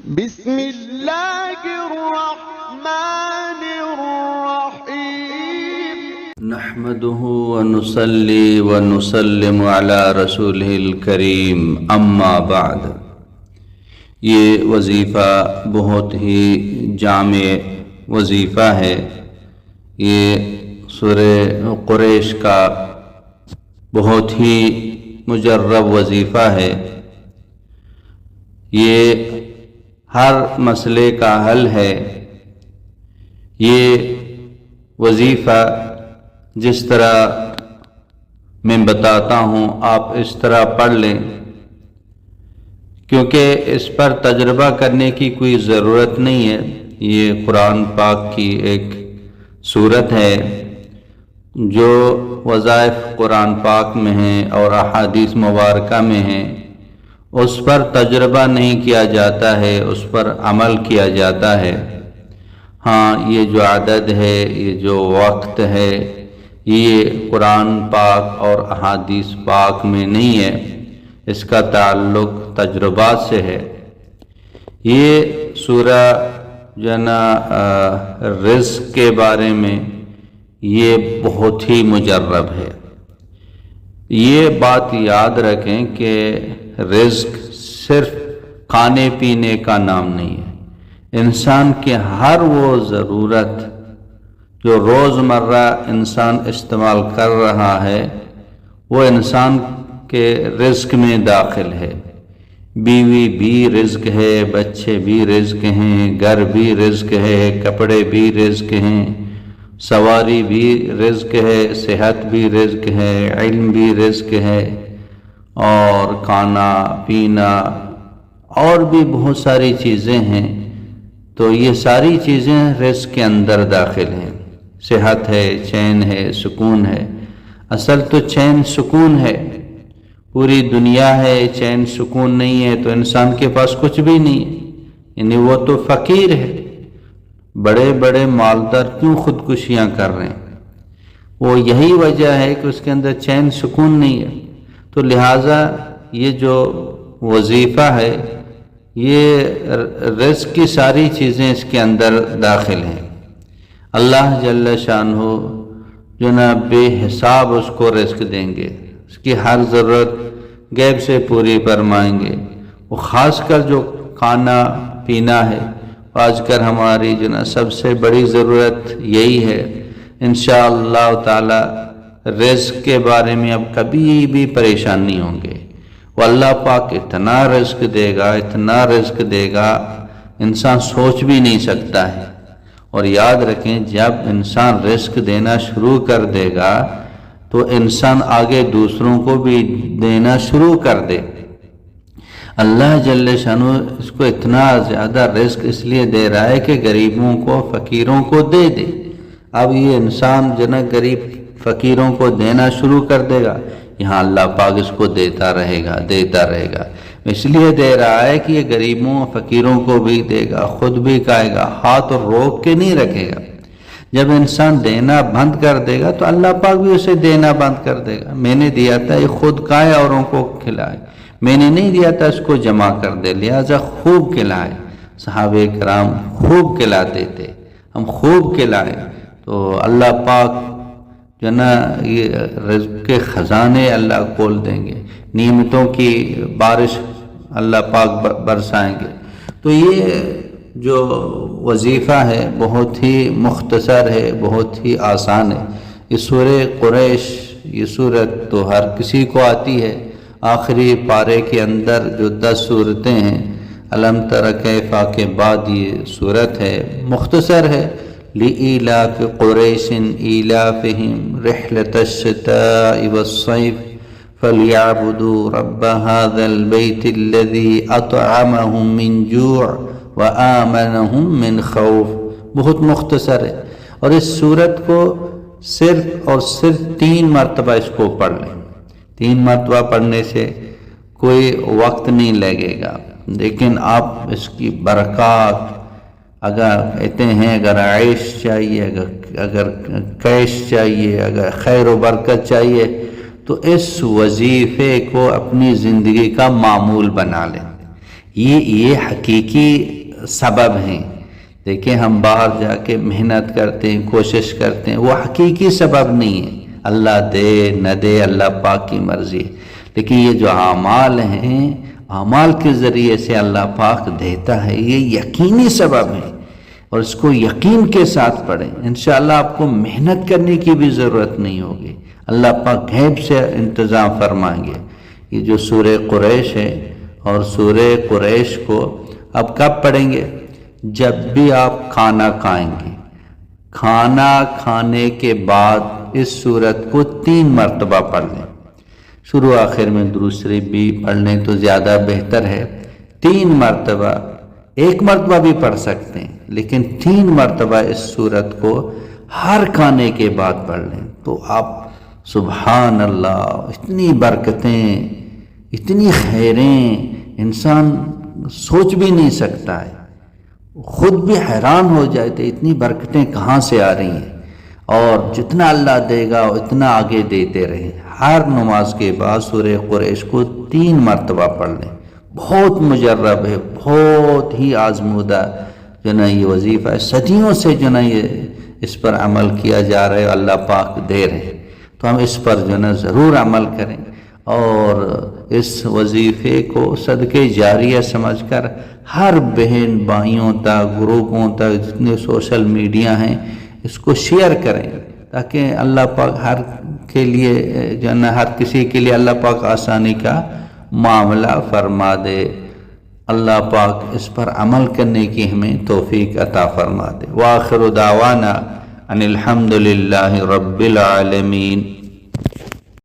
بسم اللہ الرحمن الرحیم نحمده ونصلي ونسلم على رسوله الکریم اما بعد۔ یہ وظیفہ بہت ہی جامع وظیفہ ہے۔ یہ سورہ قریش کا بہت ہی مجرب وظیفہ ہے۔ یہ ہر مسئلے کا حل ہے۔ یہ وظیفہ جس طرح میں بتاتا ہوں آپ اس طرح پڑھ لیں، کیونکہ اس پر تجربہ کرنے کی کوئی ضرورت نہیں ہے۔ یہ قرآن پاک کی ایک سورت ہے جو وظائف قرآن پاک میں ہیں اور احادیث مبارکہ میں ہیں، اس پر تجربہ نہیں کیا جاتا ہے، اس پر عمل کیا جاتا ہے۔ ہاں، یہ جو عدد ہے، یہ جو وقت ہے، یہ قرآن پاک اور احادیث پاک میں نہیں ہے، اس کا تعلق تجربات سے ہے۔ یہ سورہ جو ہے نا رزق کے بارے میں یہ بہت ہی مجرب ہے۔ یہ بات یاد رکھیں کہ رزق صرف کھانے پینے کا نام نہیں ہے۔ انسان کے ہر وہ ضرورت جو روزمرہ انسان استعمال کر رہا ہے وہ انسان کے رزق میں داخل ہے۔ بیوی بھی رزق ہے، بچے بھی رزق ہیں، گھر بھی رزق ہے، کپڑے بھی رزق ہیں، سواری بھی رزق ہے، صحت بھی رزق ہے، علم بھی رزق ہے، اور کھانا پینا اور بھی بہت ساری چیزیں ہیں۔ تو یہ ساری چیزیں رزق کے اندر داخل ہیں۔ صحت ہے، چین ہے، سکون ہے۔ اصل تو چین سکون ہے۔ پوری دنیا ہے، چین سکون نہیں ہے تو انسان کے پاس کچھ بھی نہیں ہے، یعنی وہ تو فقیر ہے۔ بڑے بڑے مالدار کیوں خودکشیاں کر رہے ہیں؟ وہ یہی وجہ ہے کہ اس کے اندر چین سکون نہیں ہے۔ تو لہٰذا یہ جو وظیفہ ہے، یہ رزق کی ساری چیزیں اس کے اندر داخل ہیں۔ اللہ جل شانہ جو نا بے حساب اس کو رزق دیں گے، اس کی ہر ضرورت غیب سے پوری فرمائیں گے۔ وہ خاص کر جو کھانا پینا ہے، آج کل ہماری جو نا سب سے بڑی ضرورت یہی ہے۔ انشاءاللہ تعالی رزق کے بارے میں اب کبھی بھی پریشان نہیں ہوں گے۔ وہ اللہ پاک اتنا رزق دے گا، اتنا رزق دے گا، انسان سوچ بھی نہیں سکتا ہے۔ اور یاد رکھیں، جب انسان رزق دینا شروع کر دے گا تو انسان آگے دوسروں کو بھی دینا شروع کر دے۔ اللہ جل شانہ اس کو اتنا زیادہ رزق اس لیے دے رہا ہے کہ غریبوں کو، فقیروں کو دے دے۔ اب یہ انسان جو نا غریب فقیروں کو دینا شروع کر دے گا، یہاں اللہ پاک اس کو دیتا رہے گا، دیتا رہے گا۔ اس لیے دے رہا ہے کہ یہ غریبوں فقیروں کو بھی دے گا، خود بھی کھائے گا، ہاتھ اور روک کے نہیں رکھے گا۔ جب انسان دینا بند کر دے گا تو اللہ پاک بھی اسے دینا بند کر دے گا۔ میں نے دیا تھا یہ خود کھائے اوروں کو کھلائے، میں نے نہیں دیا تھا اس کو جمع کر دے، لہٰذا خوب کھلائے۔ صحابہ کرام خوب کھلاتے تھے، ہم خوب کھلائے تو اللہ پاک جو نا یہ رزق کے خزانے اللہ کھول دیں گے، نعمتوں کی بارش اللہ پاک برسائیں گے۔ تو یہ جو وظیفہ ہے بہت ہی مختصر ہے، بہت ہی آسان ہے۔ یہ سورہ قریش، یہ سورت تو ہر کسی کو آتی ہے۔ آخری پارے کے اندر جو 10 سورتیں ہیں، الم تر کیف کے بعد یہ سورت ہے، مختصر ہے۔ لإیلاف قریش ایلافہم رحلۃ الشتاء والصیف فلیعبدوا رب هذا البیت الذی اطعمہم من جوع وآمنہم من خوف۔ بہت مختصر ہے، اور اس سورت کو صرف اور صرف 3 مرتبہ اس کو پڑھ لیں۔ 3 مرتبہ پڑھنے سے کوئی وقت نہیں لگے گا، لیکن آپ اس کی برکات اگر کہتے ہیں، اگر عیش چاہیے، اگر کیش چاہیے، اگر خیر و برکت چاہیے تو اس وظیفے کو اپنی زندگی کا معمول بنا لیں۔ یہ حقیقی سبب ہیں۔ دیکھیں ہم باہر جا کے محنت کرتے ہیں، کوشش کرتے ہیں، وہ حقیقی سبب نہیں ہے، اللہ دے نہ دے اللہ پاک کی مرضی ہے، لیکن یہ جو اعمال ہیں، اعمال کے ذریعے سے اللہ پاک دیتا ہے، یہ یقینی سبب ہے، اور اس کو یقین کے ساتھ پڑھیں، انشاءاللہ آپ کو محنت کرنے کی بھی ضرورت نہیں ہوگی، اللہ پاک غیب سے انتظام فرمائیں گے۔ یہ جو سورہ قریش ہے، اور سورہ قریش کو اب کب پڑھیں گے؟ جب بھی آپ کھانا کھائیں گے، کھانا کھانے کے بعد اس سورت کو 3 مرتبہ پڑھ لیں، شروع آخر میں درود شریف بھی پڑھ لیں تو زیادہ بہتر ہے، 3 مرتبہ، 1 مرتبہ بھی پڑھ سکتے ہیں، لیکن 3 مرتبہ اس سورت کو ہر کھانے کے بعد پڑھ لیں تو آپ سبحان اللہ، اتنی برکتیں، اتنی خیریں انسان سوچ بھی نہیں سکتا ہے، خود بھی حیران ہو جائے تو اتنی برکتیں کہاں سے آ رہی ہیں، اور جتنا اللہ دے گا اتنا آگے دیتے رہیں۔ ہر نماز کے بعد سورہ قریش کو 3 مرتبہ پڑھ لیں، بہت مجرب ہے، بہت ہی آزمودہ جو نا یہ وظیفہ ہے، صدیوں سے جو نا یہ اس پر عمل کیا جا رہا ہے، اللہ پاک دے رہے ہیں، تو ہم اس پر جو نا ضرور عمل کریں، اور اس وظیفے کو صدقے جاریہ سمجھ کر ہر بہن بھائیوں تک، گروپوں تک، جتنے سوشل میڈیا ہیں، اس کو شیئر کریں تاکہ اللہ پاک ہر کے لیے جو نا ہر کسی کے لیے اللہ پاک آسانی کا معاملہ فرما دے۔ اللہ پاک اس پر عمل کرنے کی ہمیں توفیق عطا فرما دے۔ وآخر دعوانا ان الحمد للہ رب العالمین۔